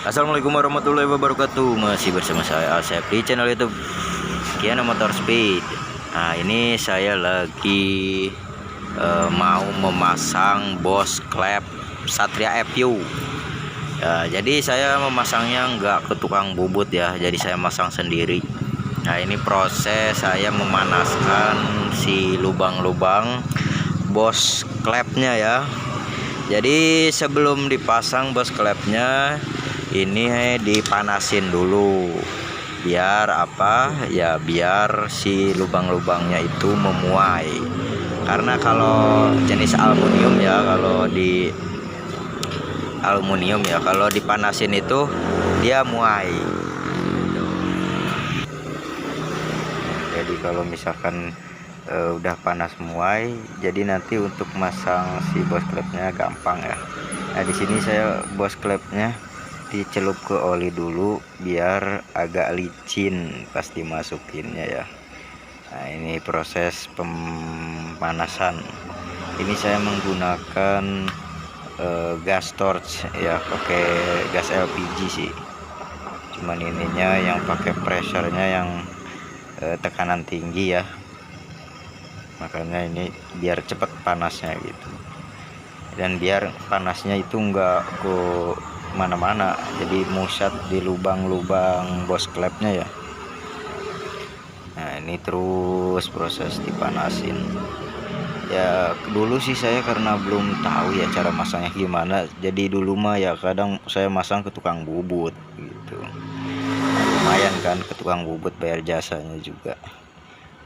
Assalamualaikum warahmatullahi wabarakatuh. Masih bersama saya Asep di channel YouTube Kiana Motor Speed. Nah, ini saya lagi mau memasang Boss Klep Satria FU. Ya, jadi saya memasangnya nggak ke tukang bubut ya. Jadi saya masang sendiri. Nah, ini proses saya memanaskan si lubang-lubang Boss Klepnya ya. Jadi sebelum dipasang Boss Klepnya, ini dipanasin dulu biar apa ya, biar si lubang-lubangnya itu memuai. Karena kalau jenis aluminium ya, kalau dipanasin itu dia muai. Jadi kalau misalkan udah panas muai, jadi nanti untuk masang si Boss Klepnya gampang ya. Nah, di sini saya Boss Klepnya dicelup ke oli dulu biar agak licin pas dimasukinnya ya. Nah, ini proses pemanasan. Ini saya menggunakan gas torch ya, pakai gas LPG sih. Cuman ininya yang pakai pressurnya yang tekanan tinggi ya, makanya ini biar cepat panasnya gitu, dan biar panasnya itu enggak ke mana-mana, jadi musat di lubang-lubang Boss Klepnya ya. Nah, ini terus proses dipanasin ya. Dulu sih saya karena belum tahu ya cara masangnya gimana, jadi dulu mah ya kadang saya masang ke tukang bubut gitu. Nah, lumayan kan ke tukang bubut, bayar jasanya juga.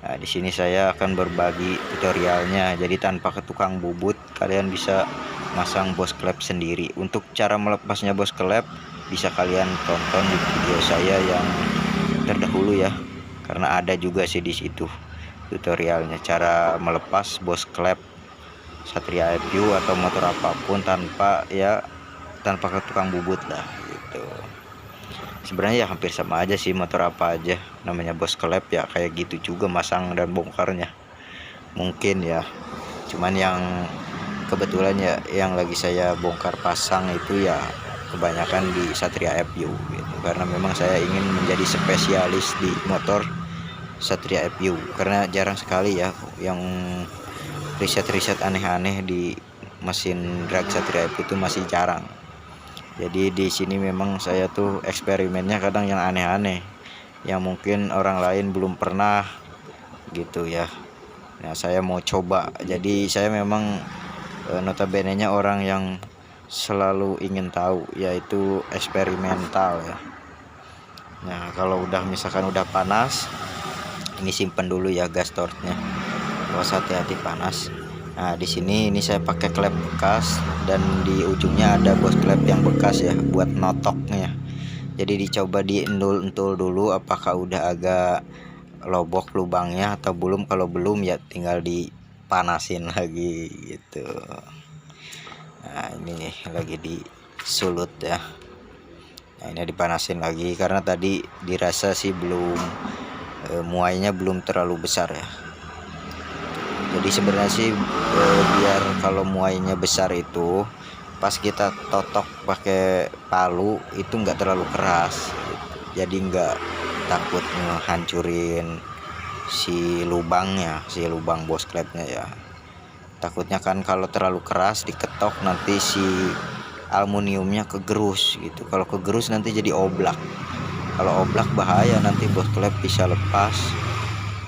Nah, di sini saya akan berbagi tutorialnya. Jadi tanpa ke tukang bubut, kalian bisa masang Boss Klep sendiri. Untuk cara melepasnya Boss Klep bisa kalian tonton di video saya yang terdahulu ya. Karena ada juga sih di situ tutorialnya cara melepas Boss Klep Satria FU atau motor apapun tanpa ke tukang bubut lah gitu. Sebenarnya ya hampir sama aja sih, motor apa aja namanya Boss Klep ya kayak gitu juga masang dan bongkarnya mungkin ya. Cuman yang kebetulan ya yang lagi saya bongkar pasang itu ya kebanyakan di Satria FU gitu, karena memang saya ingin menjadi spesialis di motor Satria FU, karena jarang sekali ya yang riset-riset aneh-aneh di mesin drag Satria FU itu masih jarang. Jadi di sini memang saya tuh eksperimennya kadang yang aneh-aneh, yang mungkin orang lain belum pernah gitu ya. Nah, saya mau coba. Jadi saya memang notabene-nya orang yang selalu ingin tahu, yaitu eksperimental ya. Nah, kalau udah misalkan udah panas, ini simpen dulu ya gas torchnya. Awas hati-hati panas. Nah, di sini ini saya pakai klep bekas dan di ujungnya ada Boss Klep yang bekas ya buat notoknya. Jadi dicoba dientul-entul dulu apakah udah agak lobok lubangnya atau belum. Kalau belum ya tinggal dipanasin lagi gitu. Nah, ini lagi disulut ya. Nah, ini dipanasin lagi karena tadi dirasa sih belum muainya belum terlalu besar ya. Jadi sebenarnya sih biar kalau muainya besar itu pas kita totok pakai palu itu nggak terlalu keras gitu. Jadi nggak takut ngehancurin si lubangnya, si lubang Boss Klepnya ya. Takutnya kan kalau terlalu keras diketok nanti si aluminiumnya kegerus gitu. Kalau kegerus nanti jadi oblak. Kalau oblak bahaya, nanti Boss Klep bisa lepas.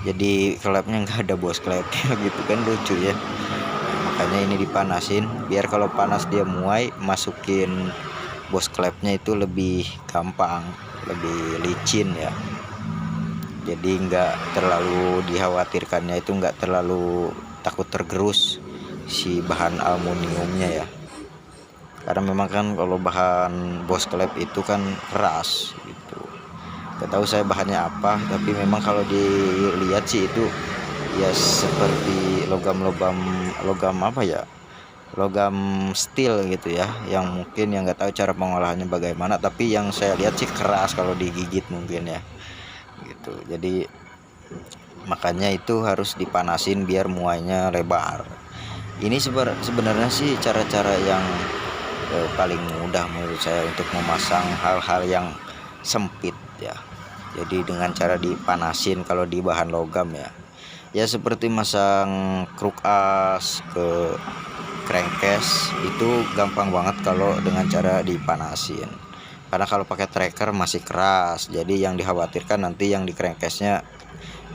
Jadi klepnya nggak ada Boss Klepnya gitu kan, lucu ya. Makanya ini dipanasin biar kalau panas dia muai, masukin Boss Klepnya itu lebih gampang, lebih licin ya. Jadi nggak terlalu dikhawatirkannya, itu nggak terlalu takut tergerus si bahan aluminiumnya ya. Karena memang kan kalau bahan Boss Klep itu kan keras gitu. Gak tahu saya bahannya apa, tapi memang kalau dilihat sih itu ya seperti logam apa ya, logam steel gitu ya, yang mungkin yang nggak tahu cara pengolahannya bagaimana, tapi yang saya lihat sih keras kalau digigit mungkin ya gitu. Jadi makanya itu harus dipanasin biar muainya lebar. Ini sebenarnya sih cara-cara yang paling mudah menurut saya untuk memasang hal-hal yang sempit ya. Jadi dengan cara dipanasin kalau di bahan logam ya. Ya seperti masang kruk as ke crankcase itu gampang banget kalau dengan cara dipanasin. Karena kalau pakai tracker masih keras. Jadi yang dikhawatirkan nanti yang di crankcase-nya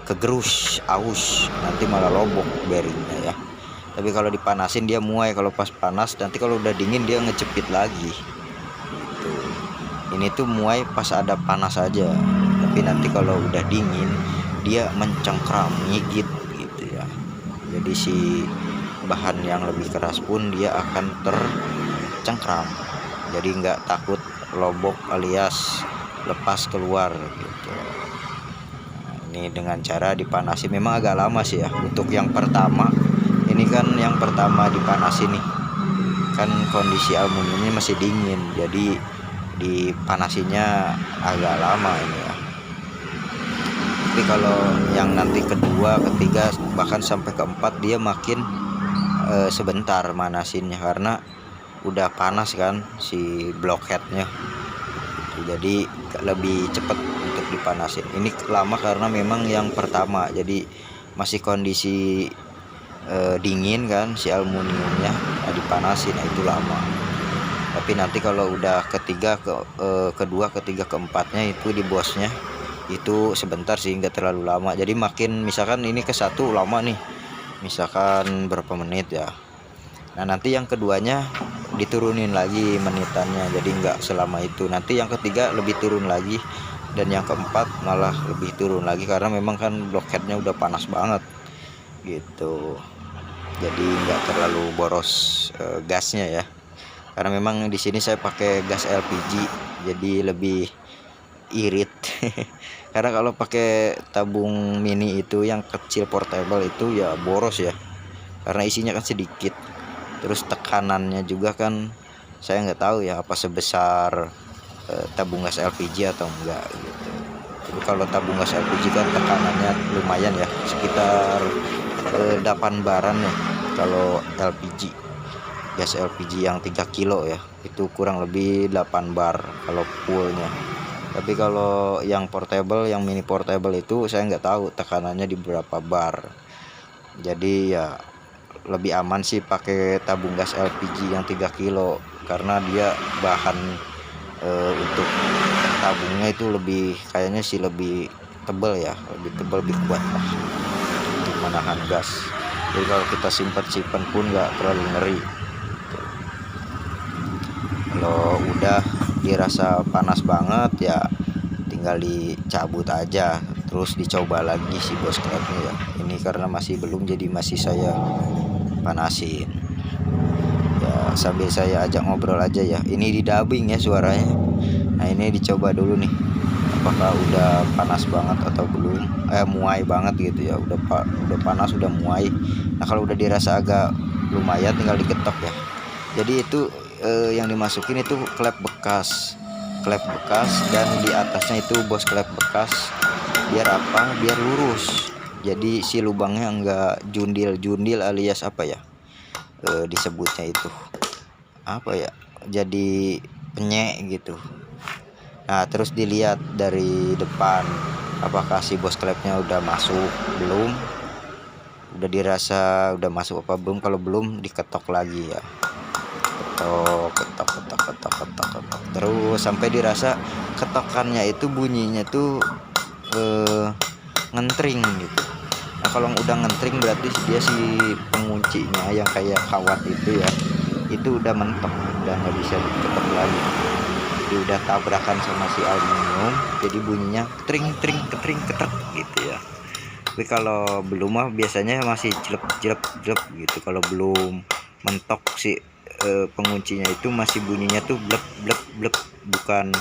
kegerus, aus, nanti malah lobok bearingnya ya. Tapi kalau dipanasin dia muai, kalau pas panas nanti kalau udah dingin dia ngecepit lagi gitu. Ini tuh muai pas ada panas aja, tapi nanti kalau udah dingin dia mencengkram, ngigit gitu ya. Jadi si bahan yang lebih keras pun dia akan tercengkram, jadi nggak takut lobok alias lepas keluar gitu. Ini dengan cara dipanasin memang agak lama sih ya untuk yang pertama. Ini kan yang pertama dipanasin nih, kan kondisi aluminiumnya masih dingin, jadi dipanasinya agak lama ini ya. Tapi kalau yang nanti kedua, ketiga, bahkan sampai keempat dia makin sebentar manasinnya karena udah panas kan si blockheadnya, jadi lebih cepat untuk dipanasin. Ini lama karena memang yang pertama jadi masih kondisi dingin kan si aluminiumnya, dipanasin itu lama. Tapi nanti kalau udah ketiga kedua, ketiga, keempatnya itu di bosnya itu sebentar sih, nggak terlalu lama. Jadi makin misalkan ini ke satu lama nih, misalkan berapa menit ya. Nah nanti yang keduanya diturunin lagi menitannya, jadi nggak selama itu. Nanti yang ketiga lebih turun lagi, dan yang keempat malah lebih turun lagi karena memang kan blockheadnya udah panas banget gitu. Jadi nggak terlalu boros gasnya ya, karena memang di sini saya pakai gas LPG jadi lebih irit. Karena kalau pakai tabung mini itu yang kecil portable itu ya boros ya, karena isinya kan sedikit, terus tekanannya juga kan saya nggak tahu ya apa sebesar tabung gas LPG atau enggak gitu. Jadi kalau tabung gas LPG kan tekanannya lumayan ya, sekitar 8 baran ya. Kalau LPG, gas LPG yang 3 kilo ya, itu kurang lebih 8 bar kalau fullnya. Tapi kalau yang portable, yang mini portable itu saya nggak tahu tekanannya di berapa bar. Jadi ya lebih aman sih pakai tabung gas LPG yang 3 kilo karena dia bahan untuk tabungnya itu lebih, kayaknya sih lebih tebal ya, lebih tebal, lebih kuat lah untuk menahan gas. Jadi kalau kita simpan pun nggak terlalu ngeri. Kalau udah dirasa panas banget ya tinggal dicabut aja, terus dicoba lagi si bos klepnya ya. Ini karena masih belum, jadi masih saya panasin ya, sambil saya ajak ngobrol aja ya. Ini di dubbing ya suaranya. Nah ini dicoba dulu nih apakah udah panas banget atau belum, muai banget gitu ya, udah panas, udah muai. Nah kalau udah dirasa agak lumayan tinggal diketok ya. Jadi itu yang dimasukin itu klep bekas, dan di atasnya itu bos klep bekas. Biar apa? Biar lurus, jadi si lubangnya enggak jundil alias apa ya disebutnya itu apa ya, jadi penyek gitu. Nah terus dilihat dari depan apakah si bos klepnya udah masuk belum, udah dirasa udah masuk apa belum. Kalau belum diketok lagi ya, ketok terus sampai dirasa ketokannya itu bunyinya tuh ngentring gitu. Nah kalau udah ngentring berarti dia si penguncinya yang kayak kawat itu ya, itu udah mentok, udah nggak bisa diketok lagi. Jadi udah tabrakan sama si aluminium, jadi bunyinya tring ketring ketek gitu ya. Tapi kalau belum mah biasanya masih jelek gitu. Kalau belum mentok si penguncinya itu masih bunyinya tuh blek, bukan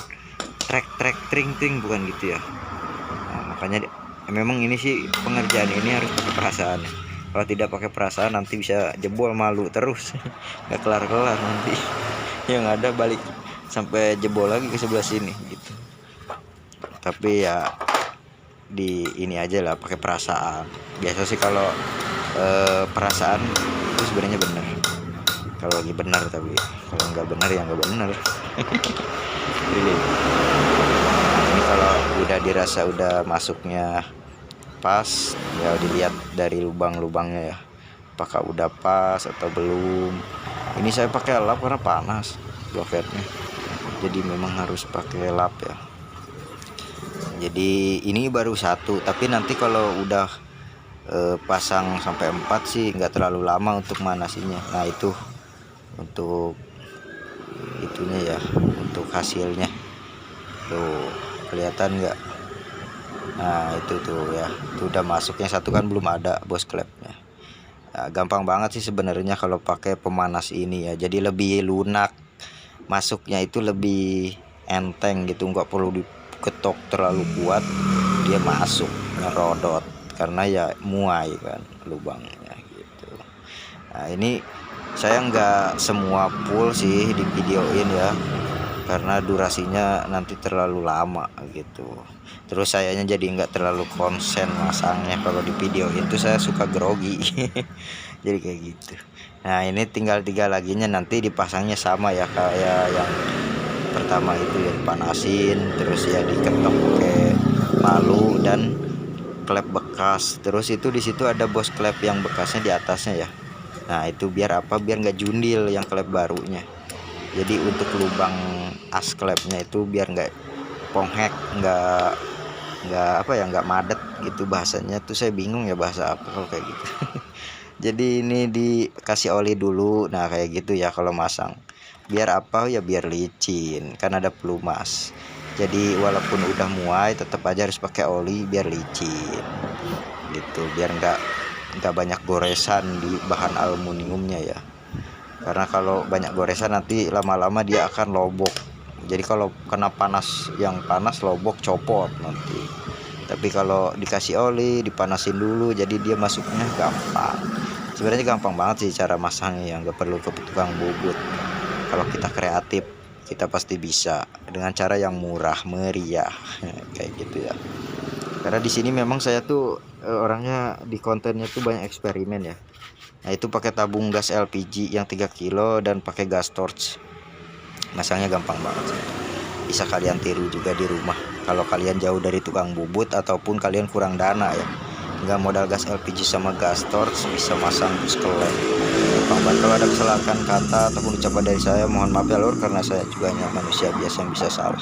trek tring bukan gitu ya. Nah, makanya memang ini sih pengerjaan ini harus pakai perasaan. Kalau tidak pakai perasaan nanti bisa jebol, malu terus. Nggak kelar nanti yang ada balik sampai jebol lagi ke sebelah sini gitu. Tapi ya di ini aja lah pakai perasaan. Biasa sih kalau perasaan itu sebenarnya benar. kalau lagi benar, tapi kalau nggak benar ya nggak benar. Ini kalau udah dirasa udah masuknya pas, ya dilihat dari lubang-lubangnya ya, apakah udah pas atau belum. Ini saya pakai lap karena panas bloketnya, jadi memang harus pakai lap ya. Jadi ini baru satu, tapi nanti kalau udah pasang sampai 4 sih nggak terlalu lama untuk manasinya. Nah itu untuk itunya ya, untuk hasilnya tuh kelihatan nggak? Nah itu tuh ya, itu udah masuk. Yang satu kan belum ada bos klepnya. Nah, gampang banget sih sebenarnya kalau pakai pemanas ini ya, jadi lebih lunak masuknya, itu lebih enteng gitu, nggak perlu diketok terlalu kuat, dia masuk ngerodot karena ya muai kan lubangnya gitu. Nah ini saya nggak semua full sih di videoin ya, karena durasinya nanti terlalu lama gitu. Terus sayanya jadi nggak terlalu konsen masangnya, kalau di video itu saya suka grogi. Jadi kayak gitu. Nah ini tinggal 3 laginya, nanti dipasangnya sama ya kayak yang pertama itu ya, dipanasin terus ya diketok pakai palu dan klep bekas. Terus itu di situ ada bos klep yang bekasnya di atasnya ya. Nah itu biar apa, biar nggak jundil yang klep barunya. Jadi untuk lubang as klepnya itu biar nggak ponghek, nggak apa ya, nggak madet gitu bahasanya tuh, saya bingung ya bahasa apa kalau kayak gitu. Jadi ini dikasih oli dulu, nah kayak gitu ya kalau masang. Biar apa ya, biar licin kan ada pelumas. Jadi walaupun udah muai tetap aja harus pakai oli biar licin gitu, biar nggak banyak goresan di bahan aluminiumnya ya. Karena kalau banyak goresan nanti lama-lama dia akan lobok. Jadi kalau kena panas, yang panas lobok, copot nanti. Tapi kalau dikasih oli, dipanasin dulu, jadi dia masuknya gampang. Sebenarnya gampang banget sih cara masangnya, yang nggak perlu ke tukang bubut. Kalau kita kreatif, kita pasti bisa dengan cara yang murah meriah kayak gitu ya. Karena di sini memang saya tuh orangnya di kontennya tuh banyak eksperimen ya. Nah itu pakai tabung gas LPG yang 3 kilo dan pakai gas torch. Masangnya gampang banget sih. Bisa kalian tiru juga di rumah kalau kalian jauh dari tukang bubut ataupun kalian kurang dana ya, nggak modal gas LPG sama gas torch, bisa masang bus klep gampang banget. Kalau ada kesalahan kata ataupun ucapan dari saya, mohon maaf ya lur, karena saya juga hanya manusia biasa yang bisa salah.